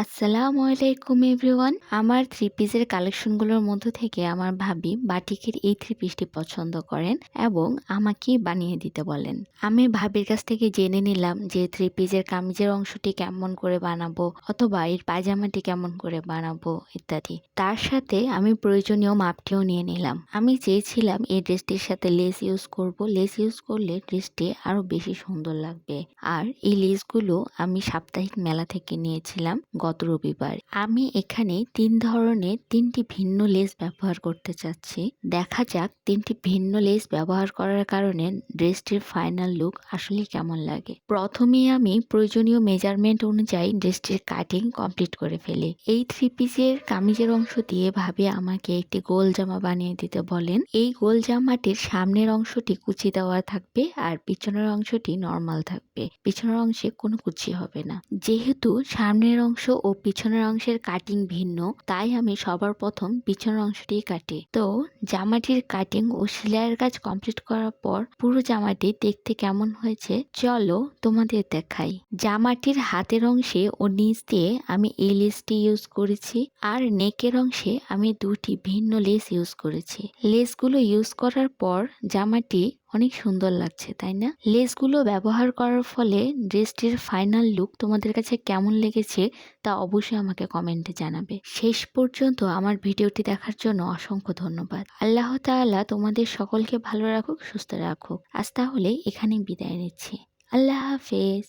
আসসালামু আলাইকুম এভরিওয়ান। আমার থ্রি পিসের কালেকশনগুলোর মধ্য থেকে আমার ভাবি বাটিকের এই থ্রি পিসটি পছন্দ করেন এবং আমাকেই বানিয়ে দিতে বলেন। আমি ভাবির কাছ থেকে জেনে নিলাম যে থ্রি পিসের কামিজের অংশটি কেমন করে বানাবো অথবা এর পায়জামাটি কেমন করে বানাবো ইত্যাদি। তার সাথে আমি প্রয়োজনীয় মাপটিও নিয়ে নিলাম। আমি চেয়েছিলাম এই ড্রেসটির সাথে লেস ইউজ করব। লেস ইউজ করলে ড্রেসটি আরো বেশি সুন্দর লাগবে। আর এই লেসগুলো আমি সাপ্তাহিক মেলা থেকে নিয়েছিলাম গত রবিবার। আমি এখানে 3 ধরনের 3টি ভিন্ন লেস ব্যবহার করতে চাচ্ছি। দেখা যাক 3টি ভিন্ন লেস ব্যবহার করার কারণে ড্রেসটির ফাইনাল লুক আসলে কেমন লাগে। প্রথমেই আমি প্রয়োজনীয় মেজারমেন্ট অনুযায়ী ড্রেসটির কাটিং কমপ্লিট করে ফেলি। এই থ্রি পিসের কামিজের অংশ দিয়ে ভাবি আমাকে একটি গোল জামা বানিয়ে দিতে বলেন। এই গোল জামাটির সামনের অংশটি কুচি দেওয়া থাকবে আর পিছনের অংশটি নর্মাল থাকবে। পিছনের অংশে কোনো কুচি হবে না। যেহেতু সামনের অংশ ও পিছনের অংশের কাটিং ভিন্ন, তাই আমি সবার প্রথম পিছনের অংশটি কাটি। তো জামাটির কাটিং ও সেলাইয়ের কাজ কমপ্লিট করার পর পুরো জামাটি দেখতে কেমন হয়েছে চলো তোমাদের দেখাই। জামাটির হাতের অংশে ও নিচ দিয়ে আমি এই লেসটি ইউজ করেছি আর নেকের অংশে আমি 2টি ভিন্ন লেস ইউজ করেছি। লেসগুলো ইউজ করার পর জামাটি অনেক সুন্দর লাগছে, তাই না? লেসগুলো ব্যবহার করার ফলে ড্রেসটির ফাইনাল লুক তোমাদের কাছে কেমন লেগেছে তা অবশ্যই আমাকে কমেন্টে জানাবে। শেষ পর্যন্ত আমার ভিডিওটি দেখার জন্য অসংখ্য ধন্যবাদ। আল্লাহ তাআলা তোমাদের সকলকে ভালো রাখুক, সুস্থ রাখুক। আজ তাহলে এখানেই বিদায় নিচ্ছি। আল্লাহ হাফেজ।